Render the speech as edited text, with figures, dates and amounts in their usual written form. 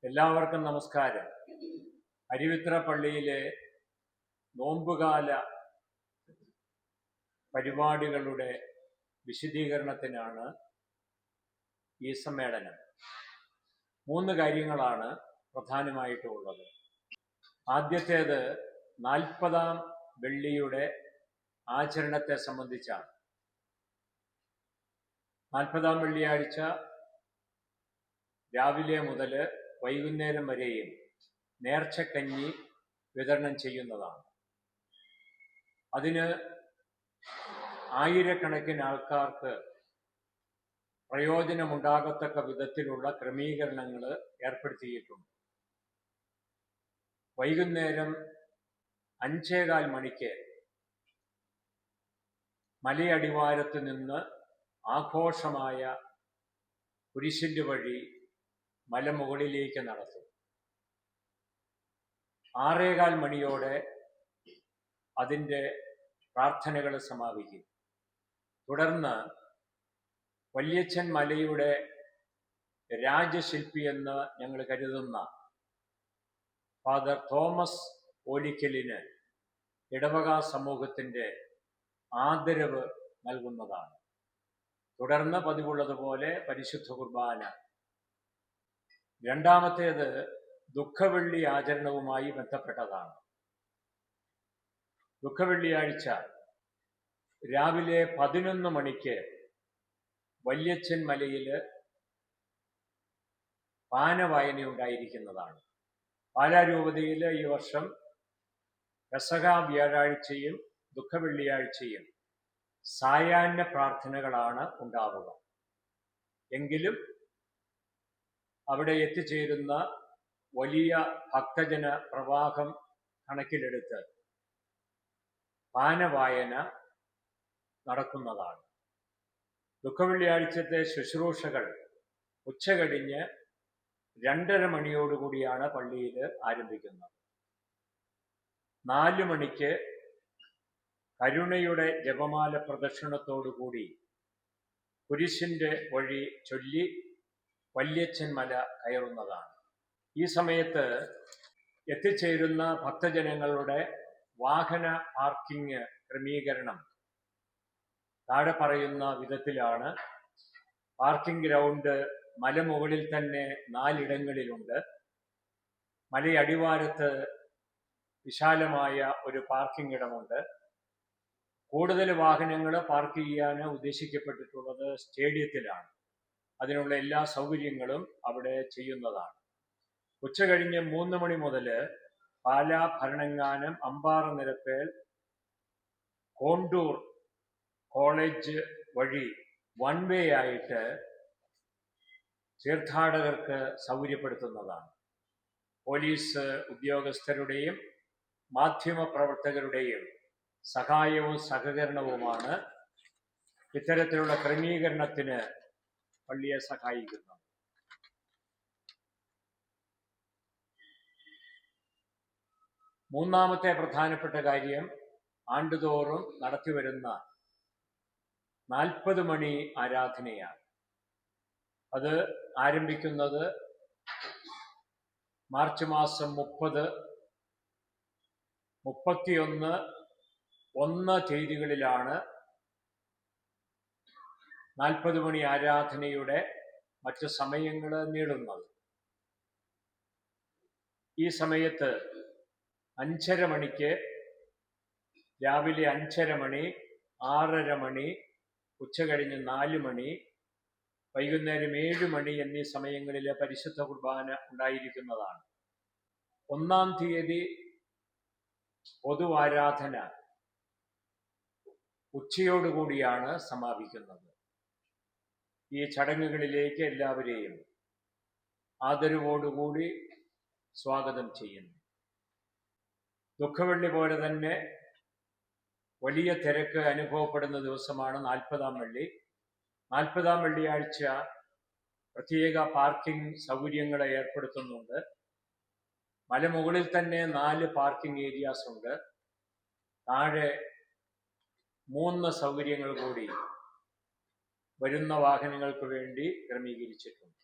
എല്ലാവർക്കും നമസ്കാരം. അരുവിത്ര പള്ളിയിലെ നോമ്പുകാല പരിപാടികളുടെ വിശദീകരണത്തിനാണ് ഈ സമ്മേളനം. 3 കാര്യങ്ങളാണ് പ്രധാനമായിട്ടുള്ളത്. ആദ്യത്തേത് 40-ാം വെള്ളിയുടെ ആചരണത്തെ സംബന്ധിച്ചാണ്. 40-ാം വെള്ളിയാഴ്ച രാവിലെ മുതൽ വൈകുന്നേരം വരെയും നേർച്ചക്കഞ്ഞി വിതരണം ചെയ്യുന്നതാണ്. അതിന് ആയിരക്കണക്കിന് ആൾക്കാർക്ക് പ്രയോജനമുണ്ടാകത്തക്ക വിധത്തിലുള്ള ക്രമീകരണങ്ങൾ ഏർപ്പെടുത്തിയിട്ടുണ്ട്. വൈകുന്നേരം 5:15 മണിക്ക് മലയടിവാരത്ത് നിന്ന് ആഘോഷമായ കുരിശിൻ്റെ വഴി മലമുകളിലേക്ക് നടത്തും. 6:15 മണിയോടെ അതിൻ്റെ പ്രാർത്ഥനകൾ സമാപിക്കും. തുടർന്ന് വല്യച്ഛൻ മലയുടെ രാജശില്പി എന്ന് ഞങ്ങൾ കരുതുന്ന ഫാദർ തോമസ് ഓലിക്കലിന് ഇടവക സമൂഹത്തിൻ്റെ ആദരവ് നൽകുന്നതാണ്. തുടർന്ന് പതിവുള്ളതുപോലെ പരിശുദ്ധ കുർബാന. രണ്ടാമത്തേത് ദുഃഖവെള്ളി ആചരണവുമായി ബന്ധപ്പെട്ടതാണ്. ദുഃഖവെള്ളിയാഴ്ച രാവിലെ 11 മണിക്ക് വല്യച്ഛൻ മലയിൽ പാനവായന ഉണ്ടായിരിക്കുന്നതാണ്. പാലാരൂപതയിൽ ഈ വർഷം പെസഹ വ്യാഴാഴ്ചയും ദുഃഖവെള്ളിയാഴ്ചയും സായാഹ്ന പ്രാർത്ഥനകളാണ് ഉണ്ടാവുക. എങ്കിലും അവിടെ എത്തിച്ചേരുന്ന വലിയ ഭക്തജന പ്രവാഹം കണക്കിലെടുത്ത് പാനവായന നടക്കുന്നതാണ്. ദുഃഖവെള്ളിയാഴ്ചത്തെ ശുശ്രൂഷകൾ ഉച്ചകഴിഞ്ഞ് 2:30 മണിയോടുകൂടിയാണ് പള്ളിയിൽ ആരംഭിക്കുന്നത്. 4 മണിക്ക് കരുണയുടെ ജപമാല പ്രദക്ഷിണത്തോടുകൂടി കുരിശിൻ്റെ വഴി ചൊല്ലി വല്യച്ഛൻ മല കയറുന്നതാണ്. ഈ സമയത്ത് എത്തിച്ചേരുന്ന ഭക്തജനങ്ങളുടെ വാഹന പാർക്കിംഗ് ക്രമീകരണം താഴെ പറയുന്ന വിധത്തിലാണ്. പാർക്കിംഗ് ഗ്രൗണ്ട് മലമുകളിൽ തന്നെ 4 ഇടങ്ങളിലുണ്ട്. മലയടിവാരത്ത് വിശാലമായ ഒരു പാർക്കിംഗ് ഇടമുണ്ട്. കൂടുതൽ വാഹനങ്ങൾ പാർക്ക് ചെയ്യാൻ ഉദ്ദേശിക്കപ്പെട്ടിട്ടുള്ളത് സ്റ്റേഡിയത്തിലാണ്. അതിനുള്ള എല്ലാ സൗകര്യങ്ങളും അവിടെ ചെയ്യുന്നതാണ്. ഉച്ചകഴിഞ്ഞ് 3 മണി മുതൽ പാലാ, ഭരണങ്ങാനം, അമ്പാറ നിരപ്പേൽ, കോണ്ടൂർ കോളേജ് വഴി 1 വേ ആയിട്ട് തീർത്ഥാടകർക്ക് സൗകര്യപ്പെടുത്തുന്നതാണ്. പോലീസ് ഉദ്യോഗസ്ഥരുടെയും മാധ്യമപ്രവർത്തകരുടെയും സഹായവും സഹകരണവുമാണ് ഇത്തരത്തിലുള്ള ക്രമീകരണത്തിന് പള്ളിയെ സഹായിക്കുന്നത്. മൂന്നാമത്തെ പ്രധാനപ്പെട്ട കാര്യം ആണ്ടുതോറും നടത്തിവരുന്ന 40 മണി ആരാധനയാണ്. അത് ആരംഭിക്കുന്നത് മാർച്ച് മാസം 30, 31, 1 തീയതികളിലാണ് 40 മണി ആരാധനയുടെ മറ്റ് സമയങ്ങൾ നീളുന്നത്. ഈ സമയത്ത് 5:30 മണിക്ക്, രാവിലെ 5:30 മണി, 6:30 മണി, ഉച്ചകഴിഞ്ഞ് 4 മണി, വൈകുന്നേരം 7 മണി എന്നീ സമയങ്ങളിൽ പരിശുദ്ധ കുർബാന ഉണ്ടായിരിക്കുന്നതാണ്. 1-ാം തീയതി പൊതുവാരാധന ഉച്ചയോടുകൂടിയാണ് സമാപിക്കുന്നത്. ഈ ചടങ്ങുകളിലേക്ക് എല്ലാവരെയും ആദരവോടുകൂടി സ്വാഗതം ചെയ്യുന്നു. ദുഃഖവെള്ളി പോലെ തന്നെ വലിയ തിരക്ക് അനുഭവപ്പെടുന്ന ദിവസമാണ് 40-ാം വെള്ളി. 40-ാം വെള്ളിയാഴ്ച പ്രത്യേക പാർക്കിംഗ് സൗകര്യങ്ങൾ ഏർപ്പെടുത്തുന്നുണ്ട്. മലമുകളിൽ തന്നെ 4 പാർക്കിംഗ് ഏരിയാസ് ഉണ്ട്. താഴെ 3 സൗകര്യങ്ങൾ കൂടി വരുന്ന വാഹനങ്ങൾക്ക് വേണ്ടി ക്രമീകരിച്ചിട്ടുണ്ട്.